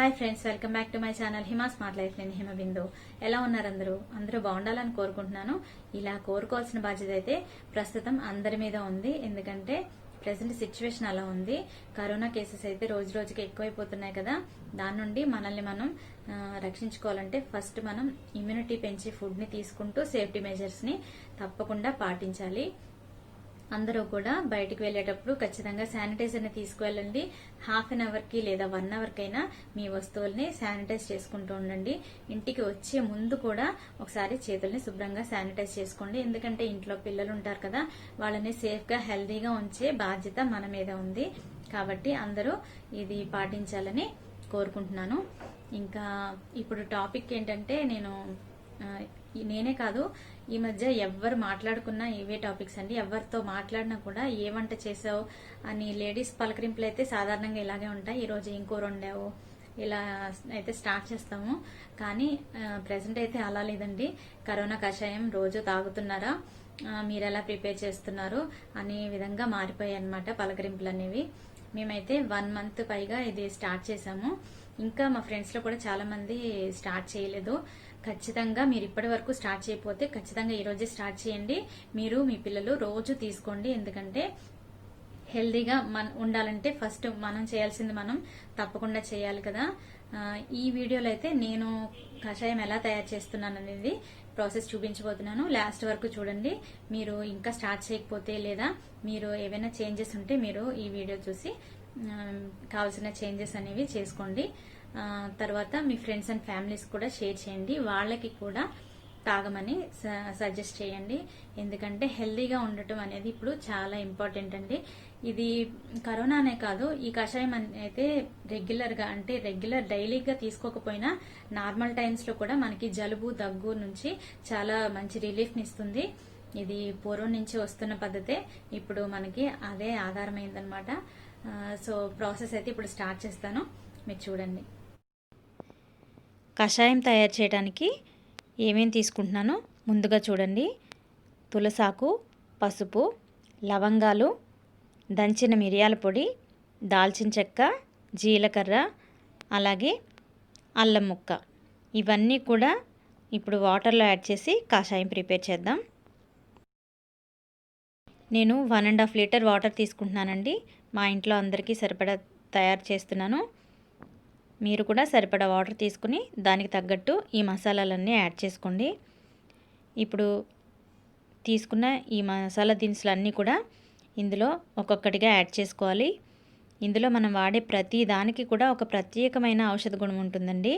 Hi friends, welcome back to my channel Hima smart life. నేను హిమబిందు. ఎలా ఉన్నారు అందరూ బాగుండాలని కోరుకుంటున్నాను. ఇలా కోరుకోవాల్సిన బాధ్యత అయితే ప్రస్తుతం అందరి మీద ఉంది. ఎందుకంటే ప్రెసెంట్ సిచ్యువేషన్ అలా ఉంది. కరోనా కేసెస్ అయితే రోజు రోజుకి ఎక్కువైపోతున్నాయి కదా. దాని నుండి మనల్ని మనం రక్షించుకోవాలంటే ఫస్ట్ మనం ఇమ్యూనిటీ పెంచే ఫుడ్ ని తీసుకుంటూ సేఫ్టీ మెజర్స్ ని తప్పకుండా పాటించాలి. అందరూ కూడా బయటికి వెళ్లేటప్పుడు ఖచ్చితంగా శానిటైజర్ ని తీసుకువెళ్ళండి. హాఫ్ అన్ అవర్ కి లేదా 1 అవర్ కైనా మీ వస్తువుల్ని శానిటైజ్ చేసుకుంటూ ఉండండి. ఇంటికి వచ్చే ముందు కూడా ఒకసారి చేతుల్ని శుభ్రంగా శానిటైజ్ చేసుకోండి. ఎందుకంటే ఇంట్లో పిల్లలు ఉంటారు కదా, వాళ్ళని సేఫ్ గా హెల్దీగా ఉంచే బాధ్యత మన మీద ఉంది. కాబట్టి అందరూ ఇది పాటించాలని కోరుకుంటున్నాను. ఇంకా ఇప్పుడు టాపిక్ ఏంటంటే నేనే కాదు, ఈ మధ్య ఎవరు మాట్లాడుకున్నా ఇవే టాపిక్స్ అండి. ఎవరితో మాట్లాడినా కూడా ఏ వంట చేసావు అని లేడీస్ పలకరింపులు అయితే సాధారణంగా ఇలాగే ఉంటాయి. ఈ రోజు ఏం కూర వండావు ఇలా అయితే స్టార్ట్ చేస్తాము. కానీ ప్రెసెంట్ అయితే అలా లేదండి. కరోనా కషాయం రోజు తాగుతున్నారా, మీరు ఎలా ప్రిపేర్ చేస్తున్నారు అనే విధంగా మారిపోయాయి అన్నమాట పలకరింపులు అనేవి. మేమైతే 1 మంత్ పైగా ఇది స్టార్ట్ చేసాము. ఇంకా మా ఫ్రెండ్స్ లో కూడా చాలా మంది స్టార్ట్ చేయలేదు. ఖచ్చితంగా మీరు ఇప్పటి వరకు స్టార్ట్ చేయకపోతే ఖచ్చితంగా ఈ రోజే స్టార్ట్ చేయండి. మీరు మీ పిల్లలు రోజు తీసుకోండి. ఎందుకంటే హెల్దీగా ఉండాలంటే ఫస్ట్ మనం చేయాల్సింది మనం తప్పకుండా చేయాలి కదా. ఈ వీడియోలో అయితే నేను కషాయం ఎలా తయారు చేస్తున్నాను అనేది ప్రాసెస్ చూపించబోతున్నాను. లాస్ట్ వరకు చూడండి. మీరు ఇంకా స్టార్ట్ చేయకపోతే లేదా మీరు ఏవైనా చేంజెస్ ఉంటే మీరు ఈ వీడియో చూసి కావాల్సిన చేంజెస్ అనేవి చేసుకోండి. తర్వాత మీ ఫ్రెండ్స్ అండ్ ఫ్యామిలీస్ కూడా షేర్ చేయండి. వాళ్ళకి కూడా తాగమని సజెస్ట్ చేయండి. ఎందుకంటే హెల్దీగా ఉండటం అనేది ఇప్పుడు చాలా ఇంపార్టెంట్ అండి. ఇది కరోనానే కాదు, ఈ కషాయం అయితే రెగ్యులర్ డైలీగా తీసుకోకపోయినా నార్మల్ టైమ్స్ లో కూడా మనకి జలుబు దగ్గు నుంచి చాలా మంచి రిలీఫ్ ని ఇస్తుంది. ఇది పూర్వం నుంచి వస్తున్న పద్ధతే ఇప్పుడు మనకి అదే ఆధారమైందనమాట. సో ప్రాసెస్ అయితే ఇప్పుడు స్టార్ట్ చేస్తాను, మీరు చూడండి. కషాయం తయారు చేయడానికి ఏమేమి తీసుకుంటున్నానో ముందుగా చూడండి. తులసాకు, పసుపు, లవంగాలు, దంచిన మిరియాల పొడి, దాల్చిన చెక్క, జీలకర్ర, అలాగే అల్లం ముక్క, ఇవన్నీ కూడా ఇప్పుడు వాటర్లో యాడ్ చేసి కషాయం ప్రిపేర్ చేద్దాం. నేను 1.5 లీటర్ వాటర్ తీసుకుంటున్నానండి. మా ఇంట్లో అందరికీ సరిపడా తయారు చేస్తున్నాను. మీరు కూడా సరిపడా వాటర్ తీసుకుని దానికి తగ్గట్టు ఈ మసాలాలన్నీ యాడ్ చేసుకోండి. ఇప్పుడు తీసుకున్న ఈ మసాలా దినుసులన్నీ కూడా ఇందులో ఒక్కొక్కటిగా యాడ్ చేసుకోవాలి. ఇందులో మనం వాడే ప్రతి దానికి కూడా ఒక ప్రత్యేకమైన ఔషధ గుణం ఉంటుందండి.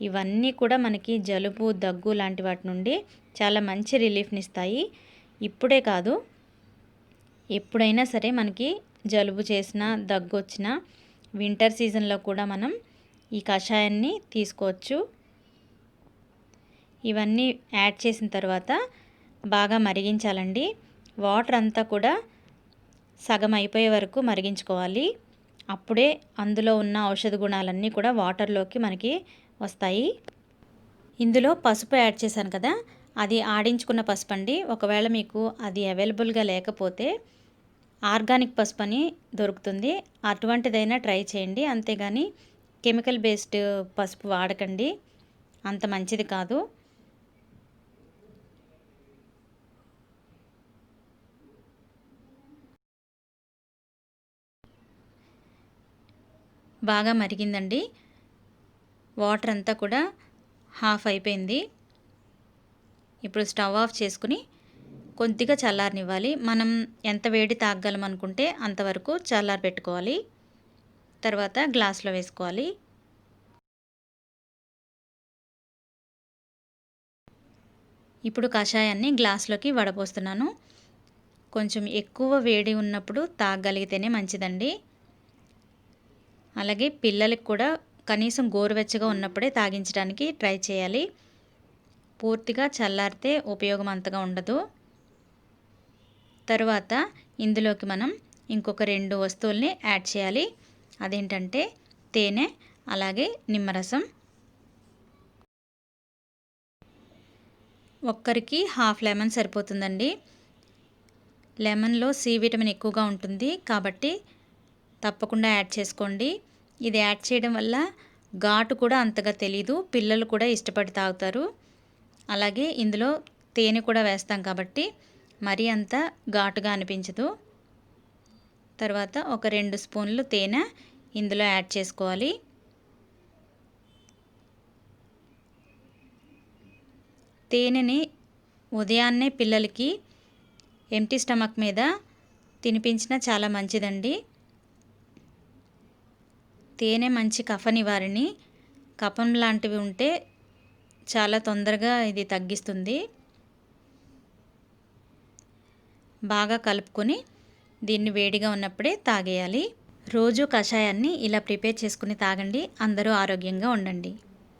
ఇవన్నీ కూడా మనకి జలుబు, దగ్గు లాంటి వాటి నుండి చాలా మంచి రిలీఫ్ని ఇస్తాయి. ఇప్పుడే కాదు, ఎప్పుడైనా సరే మనకి జలుబు చేసినా, దగ్గు వచ్చినా వింటర్ సీజన్లో కూడా మనం ఈ కషాయాన్ని తీసుకోవచ్చు. ఇవన్నీ యాడ్ చేసిన తర్వాత బాగా మరిగించాలండి. వాటర్ అంతా కూడా సగం అయిపోయే వరకు మరిగించుకోవాలి. అప్పుడే అందులో ఉన్న ఔషధ గుణాలన్నీ కూడా వాటర్లోకి మనకి వస్తాయి. ఇందులో పసుపు యాడ్ చేశాను కదా, అది ఆడించుకున్న పసుపు అండి. ఒకవేళ మీకు అది అవైలబుల్గా లేకపోతే ఆర్గానిక్ పసుపు అని దొరుకుతుంది, అటువంటిదైనా ట్రై చేయండి. అంతేగాని కెమికల్ బేస్డ్ పసుపు వాడకండి, అంత మంచిది కాదు. బాగా మరిగిందండి. వాటర్ అంతా కూడా హాఫ్ అయిపోయింది. ఇప్పుడు స్టవ్ ఆఫ్ చేసుకుని కొద్దిగా చల్లారనివ్వాలి. మనం ఎంత వేడి తాగగలం అనుకుంటే అంతవరకు చల్లారి పెట్టుకోవాలి. తర్వాత గ్లాస్లో వేసుకోవాలి. ఇప్పుడు కషాయాన్ని గ్లాస్లోకి వడపోస్తున్నాను. కొంచెం ఎక్కువ వేడి ఉన్నప్పుడు తాగగలిగితేనే మంచిదండి. అలాగే పిల్లలకి కూడా కనీసం గోరువెచ్చగా ఉన్నప్పుడే తాగించడానికి ట్రై చేయాలి. పూర్తిగా చల్లారితే ఉపయోగం అంతగా ఉండదు. తర్వాత ఇందులోకి మనం ఇంకొక 2 వస్తువుల్ని యాడ్ చేయాలి. అదేంటంటే తేనె, అలాగే నిమ్మరసం. ఒక్కరికి హాఫ్ లెమన్ సరిపోతుందండి. లెమన్లో సి విటమిన్ ఎక్కువగా ఉంటుంది కాబట్టి తప్పకుండా యాడ్ చేసుకోండి. ఇది యాడ్ చేయడం వల్ల ఘాటు కూడా అంతగా తెలీదు, పిల్లలు కూడా ఇష్టపడి తాగుతారు. అలాగే ఇందులో తేనె కూడా వేస్తాం కాబట్టి మరీ అంత ఘాటుగా అనిపించదు. తర్వాత ఒక 2 స్పూన్లు తేనె ఇందులో యాడ్ చేసుకోవాలి. తేనెని ఉదయాన్నే పిల్లలకి ఎంప్టీ స్టమక్ మీద తినిపించినా చాలా మంచిదండి. తేనె మంచి కఫ నివారిణి. కఫం లాంటివి ఉంటే చాలా తొందరగా ఇది తగ్గిస్తుంది. బాగా కలుపుకొని దీన్ని వేడిగా ఉన్నప్పుడే తాగేయాలి. రోజు కషాయాన్ని ఇలా ప్రిపేర్ చేసుకుని తాగండి. అందరూ ఆరోగ్యంగా ఉండండి.